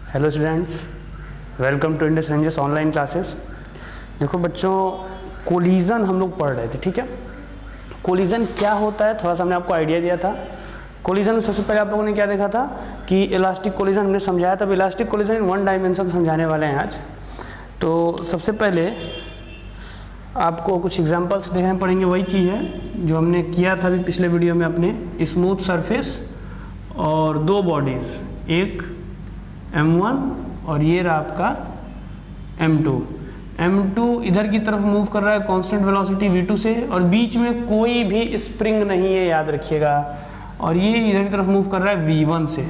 Hello students, welcome to Indus ranges online classes. देखो बच्चों, collision हम लोग पढ़ रहे थे, ठीक है। कोलिजन क्या होता है थोड़ा सा हमने आपको आइडिया दिया था। कोलिजन में सबसे पहले आप लोगों ने क्या देखा था कि इलास्टिक कोलिजन हमने समझाया था। Elastic collision in one dimension समझाने वाले हैं आज। तो सबसे पहले आपको कुछ एग्जांपल्स देखने पड़ेंगे। वही चीज़ है जो हमने किया था अभी पिछले वीडियो में अपने, स्मूथ सरफेस और दो बॉडीज़, एक M1 और ये रहा आपका M2। M2 इधर की तरफ मूव कर रहा है कांस्टेंट वेलोसिटी V2 से, और बीच में कोई भी स्प्रिंग नहीं है, याद रखिएगा। और ये इधर की तरफ मूव कर रहा है V1 से।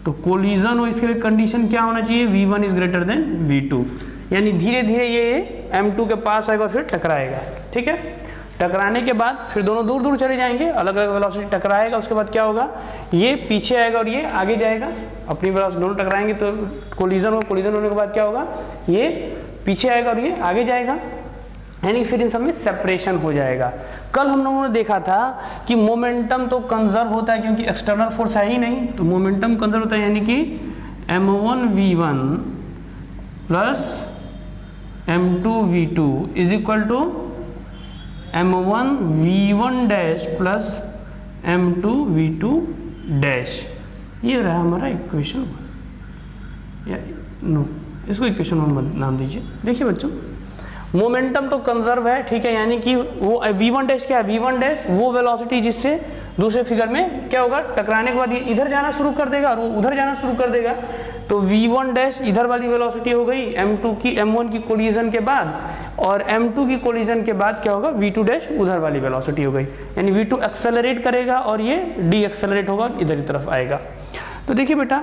तो कोलिजन हो, इसके लिए कंडीशन क्या होना चाहिए? V1 is greater than V2, यानी धीरे धीरे ये M2 के पास आएगा और फिर टकराएगा, ठीक है। टकराने के बाद फिर दोनों दूर दूर चले जाएंगे, अलग अलग वेलोसिटी टकराएगा। उसके बाद क्या होगा? ये पीछे आएगा और ये आगे जाएगा। अपनी वेलोसिटी दोनों टकराएंगे तो कोलिजन हो, कोलिजन होने के बाद क्या होगा? ये पीछे आएगा और ये आगे जाएगा, यानी फिर इन सब में सेपरेशन हो जाएगा। कल हम लोगों ने देखा था कि मोमेंटम तो कंजर्व होता है क्योंकि एक्सटर्नल फोर्स है ही नहीं, तो मोमेंटम कंजर्व होता है, यानी कि M1v1 plus M2v2 is equal to M1v1 dash plus M2v2 dash. ये रहा हमारा इक्वेशन या नो, इसको इक्वेशन वन नाम दीजिए। देखिए बच्चों, मोमेंटम तो कंजर्व है, ठीक है, यानी कि वो v1 डैश क्या है? v1 डैश वो वेलोसिटी जिससे दूसरे फिगर में क्या होगा? टकराने के बाद ये इधर जाना शुरू कर देगा और वो उधर जाना शुरू कर देगा। तो v1 डैश इधर वाली वेलोसिटी हो गई M1 की कोलिजन के बाद, और M2 की कोलिजन के बाद क्या होगा? v2 डैश उधर वाली वेलोसिटी हो गई, यानी v2 एक्सेलरेट करेगा और ये डी एक्सेलरेट होगा और इधर की तरफ आएगा। तो देखिए बेटा,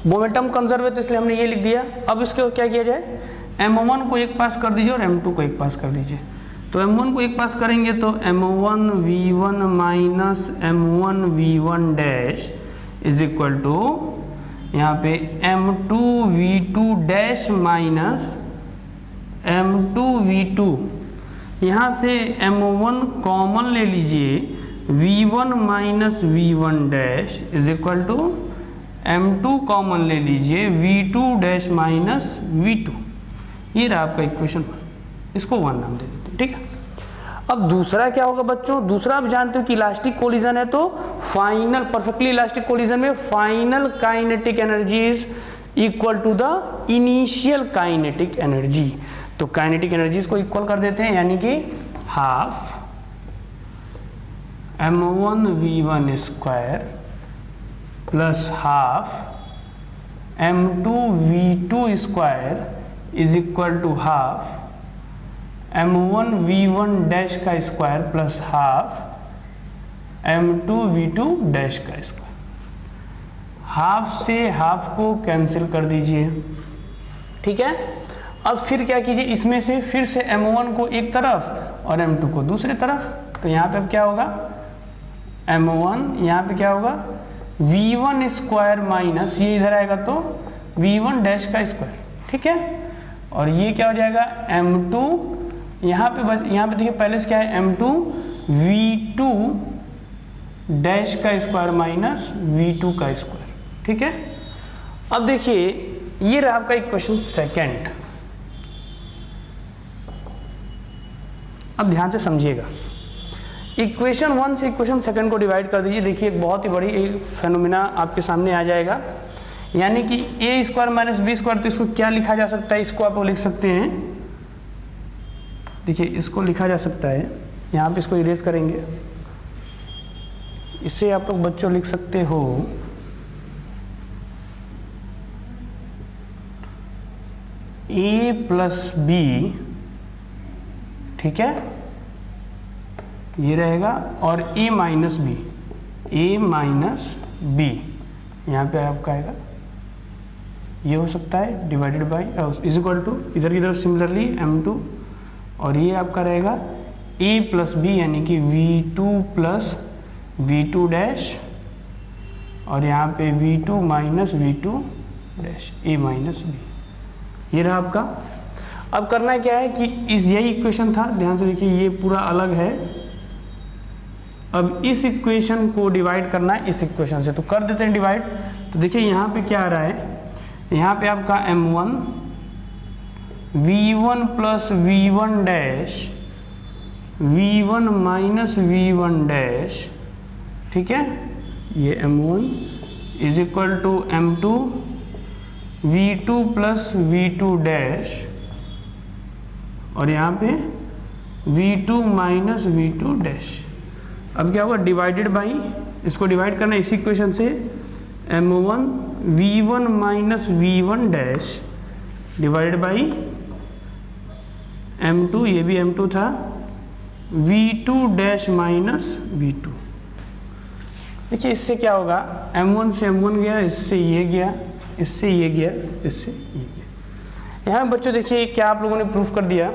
मोमेंटम कंजर्व है तो इसलिए हमने ये लिख दिया। अब इसको क्या किया जाए? M1 को एक पास कर दीजिए और M2 को एक पास कर दीजिए। तो M1 को एक पास करेंगे तो M1v1 minus M1v1 dash is equal to यहाँ पे M2v2 डैश माइनस M2v2। यहाँ से M1 कॉमन ले लीजिए, v1 minus v1 dash is equal to M2 common ले लीजिए, v2 डैश माइनस v2। ये रहा आपका इक्वेशन, इसको 1 नाम दे देते हैं, ठीक है। अब दूसरा क्या होगा बच्चों? दूसरा आप जानते हो कि इलास्टिक कोलिजन है तो फाइनल, परफेक्टली इलास्टिक कोलिजन में final kinetic energy is equal to the initial kinetic energy. तो काइनेटिक एनर्जीज को इक्वल कर देते हैं, यानी कि half M1v1 square plus half M2v2 square is equal to half M1v1 dash का square plus half M2v2 dash का square. Half से हाफ को कैंसिल कर दीजिए, ठीक है। अब फिर क्या कीजिए, इसमें से फिर से M1 को एक तरफ और M2 को दूसरी तरफ। तो यहाँ पे अब क्या होगा? M1 यहाँ पे क्या होगा? v1 स्क्वायर माइनस ये इधर आएगा तो v1 डैश का स्क्वायर, ठीक है। और ये क्या हो जाएगा? M2 यहाँ पे देखिए पहले से क्या है? M2 v2 डैश का स्क्वायर माइनस v2 का स्क्वायर, ठीक है। अब देखिए, ये रहा आपका इक्वेशन सेकंड। अब ध्यान से समझिएगा, इक्वेशन 1 से इक्वेशन सेकंड को डिवाइड कर दीजिए। देखिए एक बहुत ही बड़ी एक फेनोमेना आपके सामने आ जाएगा, यानी कि a square minus b square. तो इसको क्या लिखा जा सकता है? इसको आप लिख सकते हैं, देखिए इसको लिखा जा सकता है, यहाँ पे इसको इरेज करेंगे, इसे आप लोग बच्चों लिख सकते हो a प्लस बी, ठीक है, ये रहेगा, और a minus b, a minus b यहाँ पे आपका आएगा, ये हो सकता है divided by is equal to इधर की तरफ सिमिलरली M2, और ये आपका रहेगा a प्लस बी, यानी कि v2 प्लस v2 डैश, और यहाँ पे v2 minus v2 dash, a minus b. ये रहा आपका। अब करना क्या है कि इस यही इक्वेशन था, ध्यान से देखिए, ये पूरा अलग है। अब इस इक्वेशन को डिवाइड करना है इस इक्वेशन से, तो कर देते हैं डिवाइड। तो देखिए यहाँ पे क्या आ रहा है? यहाँ पे आपका M1 V1 plus V1 dash V1 minus V1 dash, ठीक है, ये M1 is equal to M2 V2 plus V2 dash, और यहाँ पे V2 माइनस V2 डैश। अब क्या होगा, डिवाइडेड बाई, इसको डिवाइड करना इसी इक्वेशन से, M1 V1 minus V1 dash divided by M2, ये भी M2 था, V2 डैश माइनस V2। देखिए इससे क्या होगा, M1 से M1 गया, इससे ये गया, इससे ये गया, इससे ये गया। यहाँ बच्चों देखिए क्या आप लोगों ने प्रूफ कर दिया।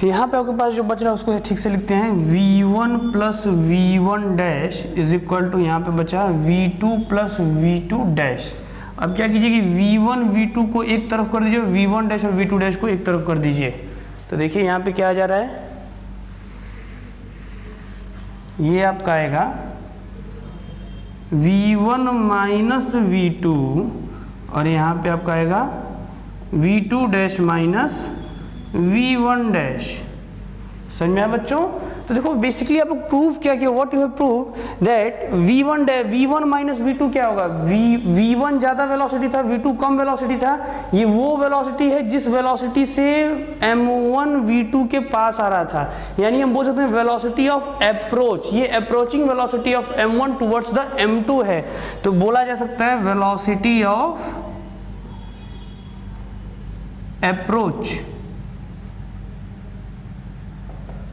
यहाँ पे आपके पास जो बच रहा है उसको ठीक से लिखते हैं, V1 plus V1 dash is equal to, यहाँ पे बचा V2 प्लस V2 डैश। अब क्या कीजिए कि V1 V2 को एक तरफ कर दीजिए, V1 डैश और V2 डैश को एक तरफ कर दीजिए। तो देखिए यहाँ पे क्या आ जा रहा है, ये आपका आएगा V1 माइनस V2, और यहाँ पे आपका आएगा V2 dash minus V1 dash. समझ में आया बच्चों? तो देखो बेसिकली आप प्रूव क्या किया, what you have prove that V1 minus V2 क्या होगा, V1 ज्यादा वेलोसिटी था, V2 कम वेलोसिटी था। ये वो वेलोसिटी है जिस वेलोसिटी से M1 V2 के पास आ रहा था, यानी हम बोल सकते हैं वेलोसिटी ऑफ अप्रोच। ये approaching velocity of M1 towards the M2 है, तो बोला जा सकता है वेलोसिटी ऑफ अप्रोच।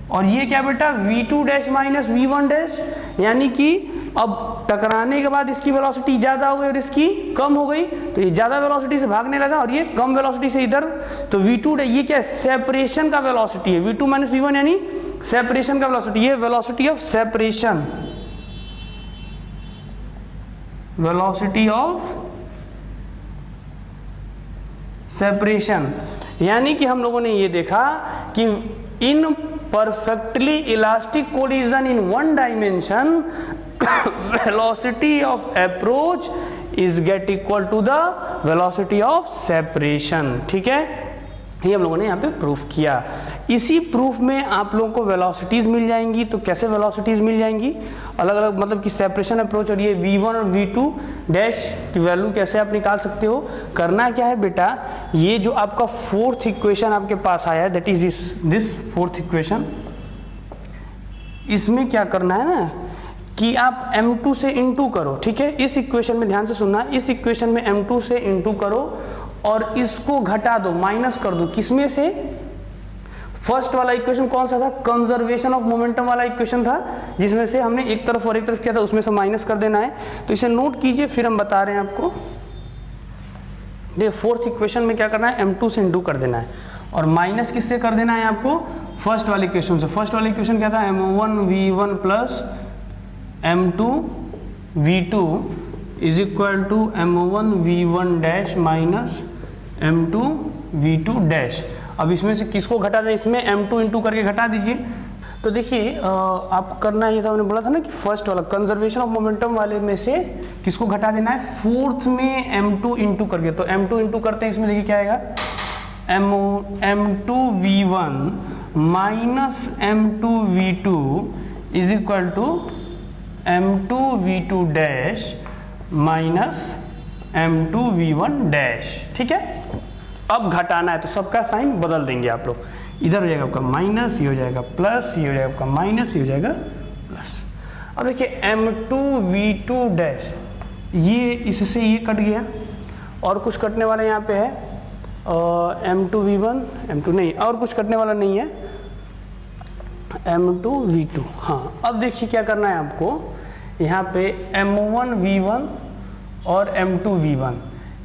और ये क्या बेटा, V2 dash minus V1 dash, यानी कि अब टकराने के बाद इसकी वेलोसिटी ज्यादा हो गई और इसकी कम हो गई, तो ये ज्यादा वेलोसिटी से भागने लगा और ये कम वेलोसिटी से इधर। तो V2 ये क्या है, सेपरेशन का वेलोसिटी है, V2 माइनस V1 यानी सेपरेशन का वेलोसिटी। ये velocity of separation, velocity of separation, यानी कि हम लोगों ने ये देखा कि इन perfectly elastic collision in one dimension velocity of approach is get equal to the velocity of separation। ठीक है, ये हम लोगों ने यहाँ पे प्रूफ किया। इसी प्रूफ में आप लोगों को वेलोसिटीज मिल जाएंगी। तो कैसे वेलोसिटीज मिल जाएंगी, अलग अलग, मतलब कि सेपरेशन अप्रोच और ये V1 और V2 डैश की वैल्यू कैसे आप निकाल सकते हो। करना क्या है बेटा, ये जो आपका फोर्थ इक्वेशन आपके पास आया है, that is this fourth equation, इसमें क्या करना है ना कि आप M2 से इंटू करो। ठीक है, इस इक्वेशन में ध्यान से सुनना, इस इक्वेशन में M2 से इंटू करो और इसको घटा दो, माइनस कर दो। किसमें से, फर्स्ट वाला इक्वेशन कौन सा था, कंजर्वेशन ऑफ मोमेंटम वाला इक्वेशन था, जिसमें से हमने एक तरफ और एक तरफ किया था, उसमें से माइनस कर देना है। तो इसे नोट कीजिए, फिर हम बता रहे हैं आपको। देखिए फोर्थ इक्वेशन में क्या करना है, M2 से इंटू कर देना है और माइनस किससे कर देना है आपको, फर्स्ट वाले इक्वेशन से। फर्स्ट वाले इक्वेशन क्या था, M1 V1 plus M2 V2 is equal to M1 V1 dash minus M2 V2 dash. अब इसमें से किसको घटा दें, इसमें M2 इंटू करके घटा दीजिए। तो देखिए आपको करना ये था, मैंने बोला था ना कि फर्स्ट वाला कंजर्वेशन ऑफ मोमेंटम वाले में से किसको घटा देना है, फोर्थ में M2 इंटू करके। तो M2 इंटू करते हैं, इसमें देखिए क्या आएगा, M2 V1 minus M2 V2 is equal to M2 V2 dash minus M2 V1 dash. ठीक है, अब घटाना है तो सबका साइन बदल देंगे आप लोग, इधर हो जाएगा आपका माइनस, ये हो जाएगा प्लस, ये हो जाएगा आपका माइनस, ये हो जाएगा प्लस। अब देखिए M2 V2 डैश, ये इससे ये कट गया और कुछ कटने वाला यहाँ पे है, M2 V1, M2 नहीं, और कुछ कटने वाला नहीं है, M2 V2। हाँ, अब देखिए क्या करना है आपको, यहाँ पे M1 V1 और M2 V1,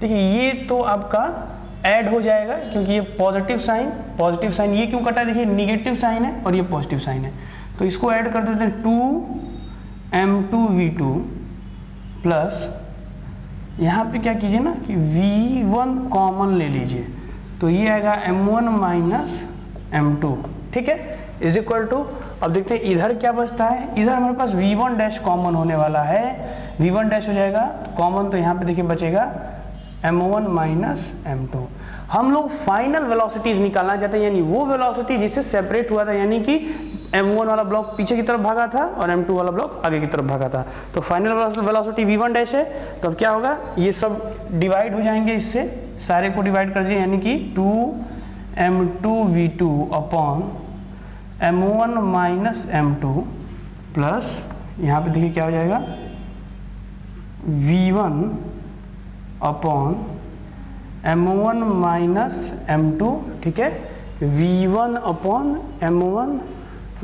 देखिए ये तो आपका ऐड हो जाएगा क्योंकि ये पॉजिटिव साइन, ये क्यों कटा, देखिए निगेटिव साइन है और ये पॉजिटिव साइन है, तो इसको ऐड कर देते हैं 2M2 V2 प्लस, यहाँ पे क्या कीजिए ना कि V1 कॉमन ले लीजिए, तो ये आएगा M1 माइनस M2। ठीक है, इज इक्वल टू, अब देखते हैं इधर क्या बचता है, इधर हमारे पास V1 डैश कॉमन होने वाला है, V1 डैश हो जाएगा कॉमन, तो यहाँ पे देखिए बचेगा m1 माइनस m2। हम लोग फाइनल वेलोसिटीज निकालना चाहते हैं, यानी वो वेलोसिटी जिससे सेपरेट हुआ था, यानी कि m1 वाला ब्लॉक पीछे की तरफ भागा था और m2 वाला ब्लॉक आगे की तरफ भागा था। तो फाइनल वेलोसिटी v1 डैश है, तो अब क्या होगा, ये सब डिवाइड हो जाएंगे, इससे सारे को डिवाइड कर दीजिए, यानी कि 2m2v2 upon m1 minus m2 plus यहाँ पे देखिए क्या हो जाएगा, v1 upon m1 minus m2, ठीक है, v1 अपॉन m1,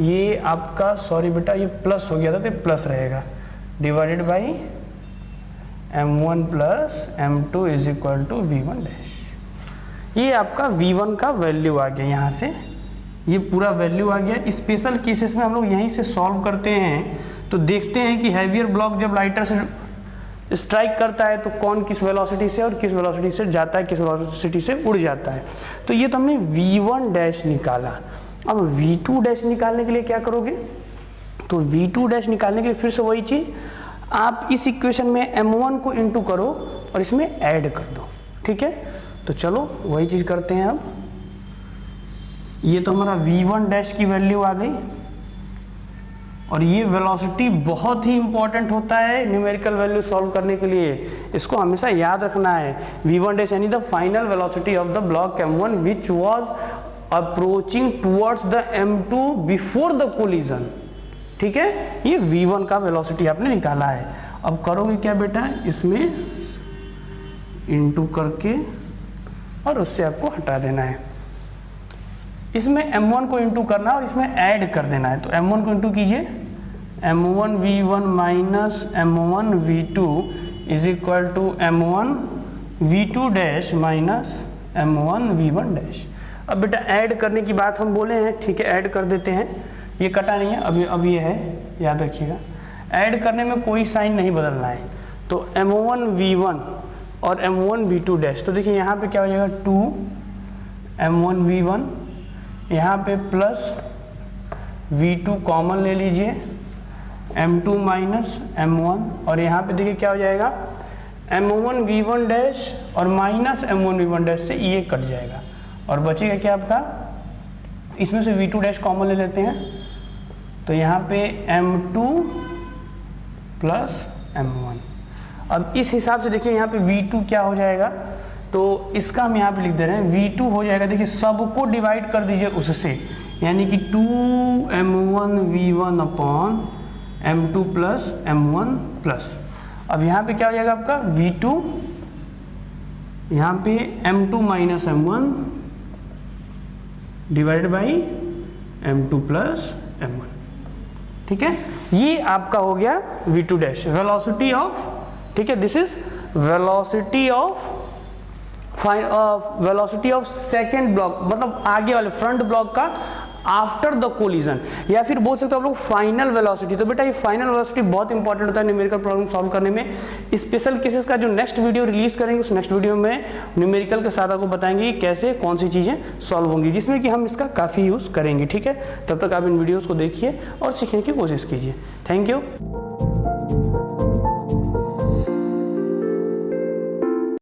ये आपका सॉरी बेटा ये प्लस हो गया था तो ये प्लस रहेगा, divided by m1 plus m2 is equal to v1 dash. ये आपका v1 का वैल्यू आ गया, यहाँ से ये पूरा वैल्यू आ गया। स्पेशल केसेस में हम लोग यहीं से सॉल्व करते हैं, तो देखते हैं कि हैवियर ब्लॉक जब लाइटर से स्ट्राइक करता है तो कौन किस वेलोसिटी से और किस वेलोसिटी से जाता है, किस वेलोसिटी से उड़ जाता है। तो ये तो हमने v1 डैश निकाला। अब v2 डैश निकालने के लिए क्या करोगे, तो v2 डैश निकालने के लिए फिर से वही चीज़, आप इस इक्वेशन में m1 को इंटू करो और इसमें ऐड कर दो, ठीक है। तो चलो वही चीज़ करते हैं। अब ये तो हमारा v1 डैश की वैल्यू आ गई, और ये वेलोसिटी बहुत ही इंपॉर्टेंट होता है न्यूमेरिकल वैल्यू सॉल्व करने के लिए, इसको हमेशा याद रखना है। v1 डैश यानी the final velocity of the block m1 which was approaching towards the m2 before the collision, ठीक है। ये v1 का वेलोसिटी आपने निकाला है। अब करोगे क्या बेटा, इसमें इंटू करके और उससे आपको हटा देना है। इसमें m1 को इंटू करना और इसमें ऐड कर देना है। तो m1 को इंटू कीजिए, m1 v1 minus m1 v2 is equal to m1 v2 dash minus m1 v1 dash. अब बेटा ऐड करने की बात हम बोले हैं, ठीक है, ऐड कर देते हैं। ये कटा नहीं है, अब ये है, याद रखिएगा। ऐड करने में कोई साइन नहीं बदलना है। तो m1 v1 और m1 v2 डैश, तो देखिए यहाँ पे क्या हो जाएगा, 2 m1 v1, यहाँ पे प्लस v2 कॉमन ले लीजिए, m2 माइनस m1, और यहाँ पे देखिए क्या हो जाएगा, m1 v1 डैश और माइनस m1 v1 डैश से ये कट जाएगा, और बचेगा क्या आपका, इसमें से v2 डैश कॉमन ले लेते हैं, तो यहाँ पे m2 प्लस m1। अब इस हिसाब से देखिए यहाँ पे v2 क्या हो जाएगा, तो इसका हम यहाँ पे लिख दे रहे हैं, v2 हो जाएगा, देखिए सबको डिवाइड कर दीजिए उससे, यानी कि 2m1 v1 upon m2 plus m1 plus. अब यहाँ पे क्या हो जाएगा आपका v2, यहाँ पे m2 minus m1 divided by m2 plus m1, ठीक है। ये आपका हो गया v2 डैश, वेलोसिटी ऑफ, ठीक है, this is velocity of velocity of second block, मतलब आगे वाले फ्रंट ब्लॉक का आफ्टर द कोलिजन, या फिर बोल सकते हो आप लोग फाइनल वेलोसिटी। तो बेटा ये फाइनल वेलोसिटी बहुत इंपॉर्टेंट होता है न्यूमेरिकल प्रॉब्लम सॉल्व करने में। स्पेशल केसेस का जो नेक्स्ट वीडियो रिलीज करेंगे, उस नेक्स्ट वीडियो में न्यूमेरिकल के साथ आपको बताएंगे कि कैसे कौन सी चीज़ें सॉल्व होंगी, जिसमें कि हम इसका काफ़ी यूज़ करेंगे, ठीक है। तब तक आप इन वीडियोज़ को देखिए और सीखने की कोशिश कीजिए। Thank you.